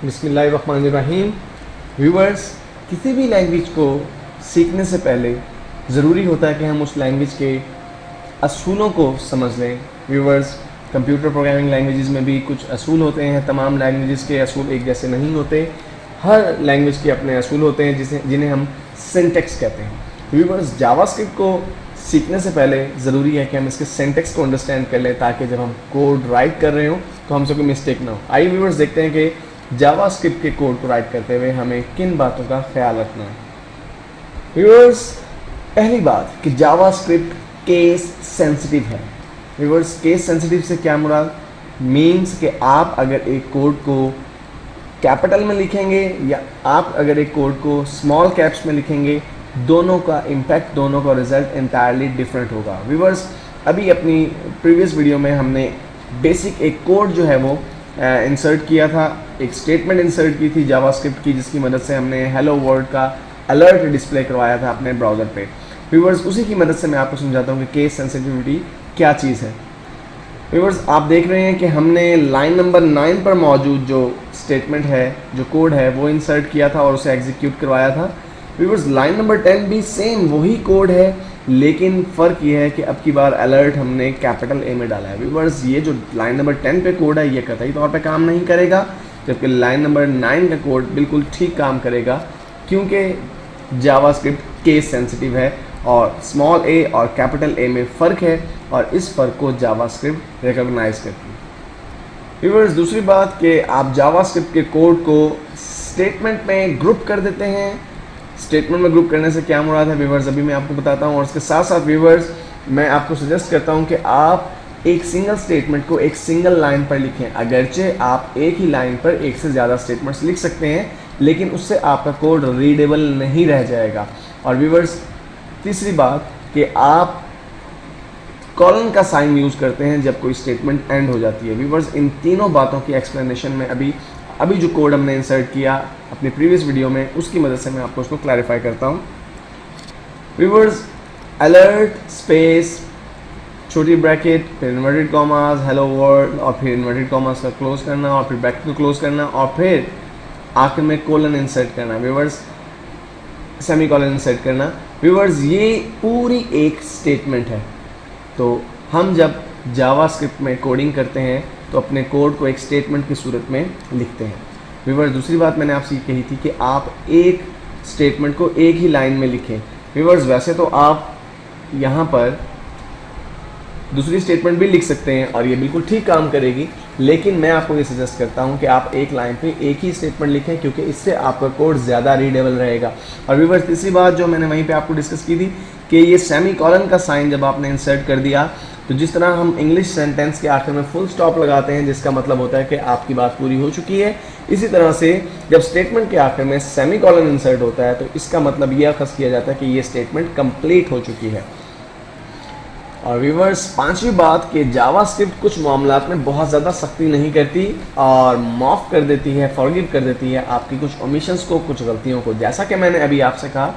बिस्मिल्लाहिर्रहमानिर्रहीम। व्यूअर्स, किसी भी लैंग्वेज को सीखने से पहले ज़रूरी होता है कि हम उस लैंग्वेज के असूलों को समझ लें। व्यूअर्स, कंप्यूटर प्रोग्रामिंग लैंग्वेजेस में भी कुछ असूल होते हैं। तमाम लैंग्वेजेस के असूल एक जैसे नहीं होते। हर लैंग्वेज के अपने असूल होते हैं जिन्हें हम सिंटेक्स कहते हैं। व्यूअर्स, जावास्क्रिप्ट को सीखने से पहले ज़रूरी है कि हम इसके सिंटेक्स को अंडरस्टैंड कर लें, ताकि जब हम कोड राइट कर रहे हो तो हमसे कोई मिस्टेक ना हो। आइए व्यूअर्स, देखते हैं कि जावास्क्रिप्ट के कोड को राइट करते हुए हमें किन बातों का ख्याल रखना है। व्यूअर्स, पहली बात कि जावास्क्रिप्ट केस सेंसिटिव है। व्यूअर्स, केस सेंसिटिव से क्या मुराद? मीन्स कि आप अगर एक कोड को कैपिटल में लिखेंगे या आप अगर एक कोड को स्मॉल कैप्स में लिखेंगे, दोनों का इम्पैक्ट, दोनों का रिजल्ट इंटायरली डिफरेंट होगा। व्यूअर्स, अभी अपनी प्रीवियस वीडियो में हमने बेसिक एक कोड जो है वो इंसर्ट किया था, एक स्टेटमेंट इंसर्ट की थी जावास्क्रिप्ट की, जिसकी मदद से हमने हेलो वर्ल्ड का अलर्ट डिस्प्ले करवाया था अपने ब्राउज़र पे। व्यूअर्स, उसी की मदद से मैं आपको समझाता हूँ कि केस सेंसिटिविटी क्या चीज़ है। व्यूअर्स, आप देख रहे हैं कि हमने लाइन नंबर 9 पर मौजूद जो स्टेटमेंट है, जो कोड है, वो इंसर्ट किया था और उसे एग्जीक्यूट करवाया था। व्यूअर्स, लाइन नंबर 10 भी सेम वही कोड है, लेकिन फ़र्क ये है कि अब की बार अलर्ट हमने कैपिटल ए में डाला है। व्यूअर्स, ये जो लाइन नंबर 10 पे कोड है ये कतई तौर पे काम नहीं करेगा, जबकि लाइन नंबर 9 का कोड बिल्कुल ठीक काम करेगा, क्योंकि जावास्क्रिप्ट केस सेंसिटिव है और स्मॉल ए और कैपिटल ए में फ़र्क है और इस फ़र्क को जावास्क्रिप्ट रिकॉग्नाइज करती है। व्यूअर्स, दूसरी बात कि आप जावास्क्रिप्ट के कोड को स्टेटमेंट में ग्रुप कर देते हैं। स्टेटमेंट में ग्रुप करने से क्या मुराद है व्यूअर्स, अभी मैं आपको बताता हूँ। और इसके साथ साथ व्यूअर्स, मैं आपको सजेस्ट करता हूँ कि आप एक सिंगल स्टेटमेंट को एक सिंगल लाइन पर लिखें। अगरचे आप एक ही लाइन पर एक से ज़्यादा स्टेटमेंट्स लिख सकते हैं, लेकिन उससे आपका कोड रीडेबल नहीं रह जाएगा। और व्यूअर्स, तीसरी बात कि आप कॉलन का साइन यूज़ करते हैं जब कोई स्टेटमेंट एंड हो जाती है। व्यूअर्स, इन तीनों बातों की एक्सप्लेनेशन में अभी जो कोड हमने इंसर्ट किया अपनी प्रीवियस वीडियो में, उसकी मदद से मैं आपको उसको क्लैरिफाई करता हूँ। व्यूअर्स, अलर्ट स्पेस छोटी ब्रैकेट, फिर इन्वर्टेड कॉमास, हेलो वर्ल्ड, और फिर इन्वर्टेड कॉमास का क्लोज करना, और फिर ब्रैकेट को क्लोज करना, और फिर आखिर में कोलन इंसर्ट करना। व्यूअर्स, सेमी कॉलन इंसर्ट करना। व्यूअर्स, ये पूरी एक स्टेटमेंट है। तो हम जब जावास्क्रिप्ट में कोडिंग करते हैं तो अपने कोड को एक स्टेटमेंट की सूरत में लिखते हैं। व्यूअर्स, दूसरी बात मैंने आपसे कही थी कि आप एक स्टेटमेंट को एक ही लाइन में लिखें। व्यूअर्स, वैसे तो आप यहाँ पर दूसरी स्टेटमेंट भी लिख सकते हैं और ये बिल्कुल ठीक काम करेगी, लेकिन मैं आपको ये सजेस्ट करता हूँ कि आप एक लाइन पे एक ही स्टेटमेंट लिखें, क्योंकि इससे आपका कोड ज़्यादा रीडेबल रहेगा। और व्यूअर्स, तीसरी बात जो मैंने वहीं पे आपको डिस्कस की थी कि ये सेमी कॉलन का साइन जब आपने इंसर्ट कर दिया, तो जिस तरह हम इंग्लिश सेंटेंस के आखिर में फुल स्टॉप लगाते हैं, जिसका मतलब होता है कि आपकी बात पूरी हो चुकी है, इसी तरह से जब स्टेटमेंट के आखिर में सेमी कॉलन इंसर्ट होता है तो इसका मतलब यह अखज़ किया जाता है कि ये स्टेटमेंट कंप्लीट हो चुकी है। और व्यूअर्स, पांचवी बात कि जावास्क्रिप्ट कुछ मामलात में बहुत ज़्यादा सख्ती नहीं करती और माफ़ कर देती है, फॉरगिव कर देती है आपकी कुछ ओमिशंस को, कुछ गलतियों को। जैसा कि मैंने अभी आपसे कहा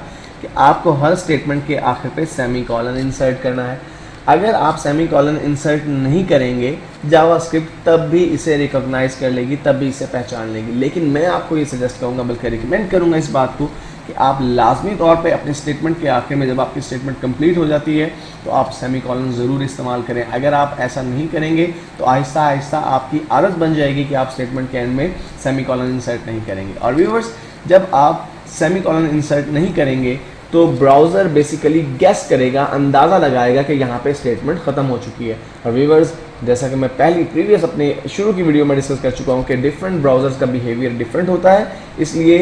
कि आपको हर स्टेटमेंट के आखिर पे सेमी कॉलन इंसर्ट करना है। अगर आप सेमी कॉलन इंसर्ट नहीं करेंगे, जावास्क्रिप्ट तब भी इसे रिकॉग्नाइज कर लेगी, तब भी इसे पहचान लेगी। लेकिन मैं आपको ये सजेस्ट करूँगा, बल्कि रिकमेंड करूँगा इस बात को कि आप लाजमी तौर पे अपने स्टेटमेंट के आखिर में, जब आपकी स्टेटमेंट कंप्लीट हो जाती है, तो आप सेमी कॉलन ज़रूर इस्तेमाल करें। अगर आप ऐसा नहीं करेंगे तो आहिस्ता आहिस्ता आपकी आदत बन जाएगी कि आप स्टेटमेंट के एंड में सेमी कॉलन इंसर्ट नहीं करेंगे। और व्यूअर्स, जब आप सेमी कॉलन इंसर्ट नहीं करेंगे तो ब्राउज़र बेसिकली गेस करेगा, अंदाज़ा लगाएगा कि यहाँ पे स्टेटमेंट ख़त्म हो चुकी है। और व्यूअर्स, जैसा कि मैं प्रीवियस अपने शुरू की वीडियो में डिस्कस कर चुका हूँ कि डिफरेंट ब्राउज़र्स का बिहेवियर डिफरेंट होता है, इसलिए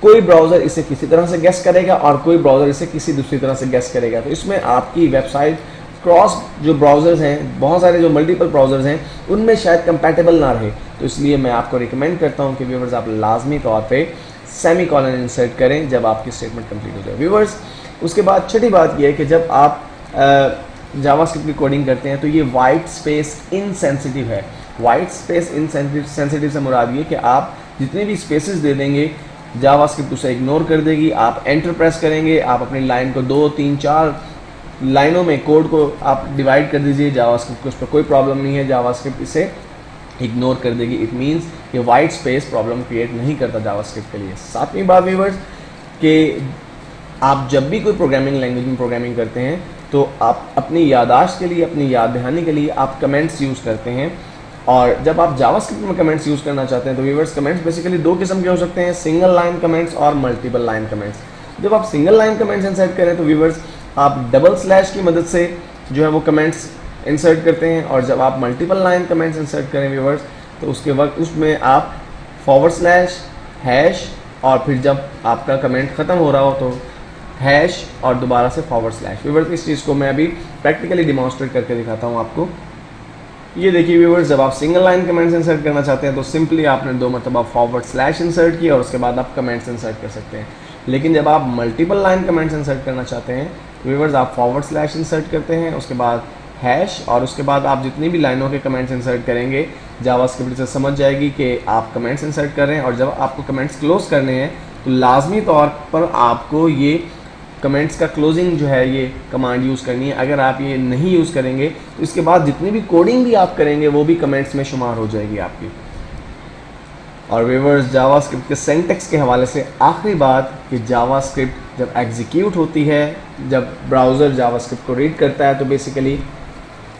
कोई ब्राउज़र इसे किसी तरह से गेस करेगा और कोई ब्राउज़र इसे किसी दूसरी तरह से गेस करेगा। तो इसमें आपकी वेबसाइट क्रॉस जो ब्राउज़र्स हैं, बहुत सारे जो मल्टीपल ब्राउज़र्स हैं, उनमें शायद कंपैटिबल ना रहे। तो इसलिए मैं आपको रिकमेंड करता हूँ कि व्यूअर्स, आप लाजमी तौर पे सेमी कॉलन इंसर्ट करें जब आपकी स्टेटमेंट कंप्लीट हो जाए। व्यूअर्स, उसके बाद छठी बात यह है कि जब आप जावास्क्रिप्ट की कोडिंग करते हैं तो ये वाइट स्पेस इनसेंसिटिव है। वाइट स्पेस इनसेंसिटिव से मुराद ये कि आप जितने भी स्पेसेस दे देंगे, जावास्क्रिप्ट उसे इग्नोर कर देगी। आप एंटर प्रेस करेंगे, आप अपनी लाइन को 2, 3, 4 लाइनों में कोड को आप डिवाइड कर दीजिए, जावास्क्रिप्ट को उस पर कोई प्रॉब्लम नहीं है, जावास्क्रिप्ट इसे इग्नोर कर देगी। इट मीन्स कि वाइट स्पेस प्रॉब्लम क्रिएट नहीं करता जावास्क्रिप्ट के लिए। सातवीं बात व्यूअर्स कि आप जब भी कोई प्रोग्रामिंग लैंग्वेज में प्रोग्रामिंग करते हैं तो आप अपनी याददाश्त के लिए, अपनी याद दहानी के लिए आप कमेंट्स यूज़ करते हैं। और जब आप जावास्क्रिप्ट में कमेंट्स यूज़ करना चाहते हैं तो व्यूअर्स कमेंट्स बेसिकली दो किस्म के हो सकते हैं, सिंगल लाइन कमेंट्स और मल्टीपल लाइन कमेंट्स। जब आप सिंगल लाइन कमेंट्स इंसर्ट करें तो व्यूअर्स आप डबल स्लैश की मदद से जो है वो कमेंट्स इंसर्ट करते हैं, और जब आप मल्टीपल लाइन कमेंट्स इंसर्ट करें व्यूअर्स तो उसके वक्त उसमें आप फॉरवर्ड स्लैश, हैश, और फिर जब आपका कमेंट ख़त्म हो रहा हो तो हैश और दोबारा से फॉरवर्ड स्लैश। व्यूअर्स इस चीज़ को मैं अभी प्रैक्टिकली डिमॉन्स्ट्रेट करके दिखाता हूँ आपको। ये देखिए व्यूअर्स, जब आप सिंगल लाइन कमेंट्स इंसर्ट करना चाहते हैं तो सिंपली आपने 2 मरतबा फॉरवर्ड स्लैश इंसर्ट किया और उसके बाद आप कमेंट्स इंसर्ट कर सकते हैं। लेकिन जब आप मल्टीपल लाइन कमेंट्स इंसर्ट करना चाहते हैं तो व्यूअर्स आप फॉरवर्ड स्लैश इंसर्ट करते हैं, उसके बाद हैश, और उसके बाद आप जितनी भी लाइनों के कमेंट्स इंसर्ट करेंगे जावास्क्रिप्ट से समझ जाएगी कि आप कमेंट्स इंसर्ट कर रहे हैं। और जब आपको कमेंट्स क्लोज करने हैं तो लाजमी तौर पर आपको ये कमेंट्स का क्लोजिंग जो है ये कमांड यूज़ करनी है। अगर आप ये नहीं यूज़ करेंगे तो इसके बाद जितनी भी कोडिंग भी आप करेंगे वो भी कमेंट्स में शुमार हो जाएगी आपकी। और व्यूअर्स जावास्क्रिप्ट के सिंटैक्स के हवाले से आखिरी बात कि जावास्क्रिप्ट जब एग्जीक्यूट होती है, जब ब्राउज़र जावास्क्रिप्ट को रीड करता है तो बेसिकली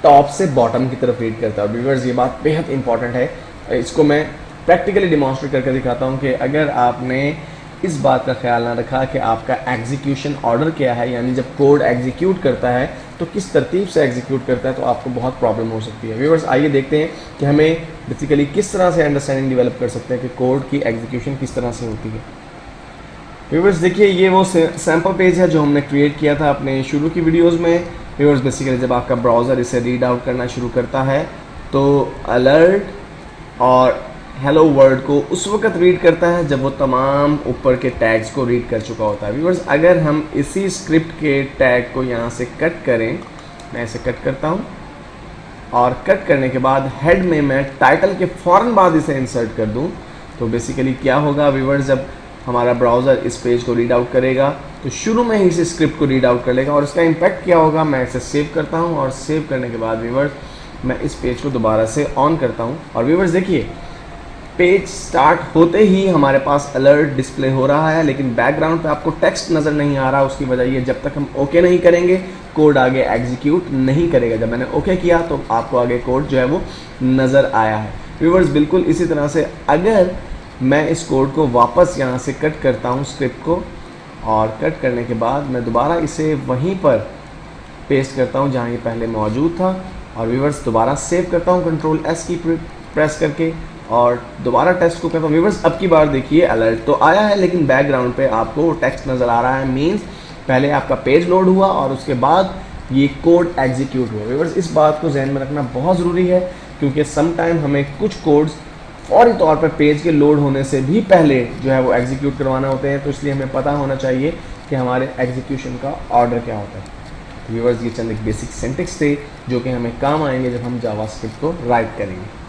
टॉप से बॉटम की तरफ रीड करता है। व्यूअर्स ये बात बेहद इंपॉर्टेंट है, इसको मैं प्रैक्टिकली डिमॉन्स्ट्रेट करके दिखाता हूँ कि अगर आपने इस बात का ख्याल ना रखा कि आपका एग्जीक्यूशन ऑर्डर क्या है, यानी जब कोड एग्जीक्यूट करता है तो किस तरतीब से एग्जीक्यूट करता है, तो आपको बहुत प्रॉब्लम हो सकती है। व्यूअर्स आइए देखते हैं कि हमें बेसिकली किस तरह से अंडरस्टैंडिंग डेवलप कर सकते हैं कि कोड की एग्जीक्यूशन किस तरह से होती है। व्यूअर्स देखिए ये वो सैम्पल पेज है जो हमने क्रिएट किया था अपने शुरू की वीडियोज़ में। व्यूअर्स बेसिकली जब आपका ब्राउज़र इसे रीड आउट करना शुरू करता है तो अलर्ट और हेलो वर्ल्ड को उस वक्त रीड करता है जब वो तमाम ऊपर के टैग्स को रीड कर चुका होता है। व्यूअर्स अगर हम इसी स्क्रिप्ट के टैग को यहाँ से कट करें, मैं इसे कट करता हूँ, और कट करने के बाद हेड में मैं टाइटल के फ़ौरन बाद इसे इंसर्ट कर दूँ तो बेसिकली क्या होगा व्यूअर्स, जब हमारा ब्राउज़र इस पेज को रीड आउट करेगा तो शुरू में ही इस स्क्रिप्ट को रीड आउट कर लेगा। और इसका इम्पैक्ट क्या होगा, मैं इसे सेव करता हूँ और सेव करने के बाद व्यूअर्स मैं इस पेज को दोबारा से ऑन करता हूँ। और व्यूअर्स देखिए पेज स्टार्ट होते ही हमारे पास अलर्ट डिस्प्ले हो रहा है, लेकिन बैकग्राउंड पे आपको टेक्स्ट नज़र नहीं आ रहा। उसकी वजह ये, जब तक हम ओके नहीं करेंगे कोड आगे एग्जीक्यूट नहीं करेगा। जब मैंने ओके किया तो आपको आगे कोड जो है वो नज़र आया है। व्यूअर्स बिल्कुल इसी तरह से अगर मैं इस कोड को वापस यहाँ से कट करता हूँ स्क्रिप्ट को, और कट करने के बाद मैं दोबारा इसे वहीं पर पेस्ट करता हूँ जहाँ ये पहले मौजूद था, और व्यूअर्स दोबारा सेव करता हूँ कंट्रोल एस की प्रेस करके, और दोबारा टेक्स्ट को करता हूँ। व्यूअर्स अब की बार देखिए अलर्ट तो आया है लेकिन बैकग्राउंड पे आपको टेक्स्ट नज़र आ रहा है। मीन्स पहले आपका पेज लोड हुआ और उसके बाद ये कोड एग्जीक्यूट हुआ। व्यूअर्स इस बात को जहन में रखना बहुत ज़रूरी है क्योंकि समटाइम हमें कुछ कोड्स फौरी तौर पर पेज के लोड होने से भी पहले जो है वो एग्जीक्यूट करवाना होते हैं, तो इसलिए हमें पता होना चाहिए कि हमारे एग्जीक्यूशन का ऑर्डर क्या होता है। व्यूअर्स ये चंद एक बेसिक सिंटैक्स थे जो कि हमें काम आएंगे जब हम जावास्क्रिप्ट को राइट करेंगे।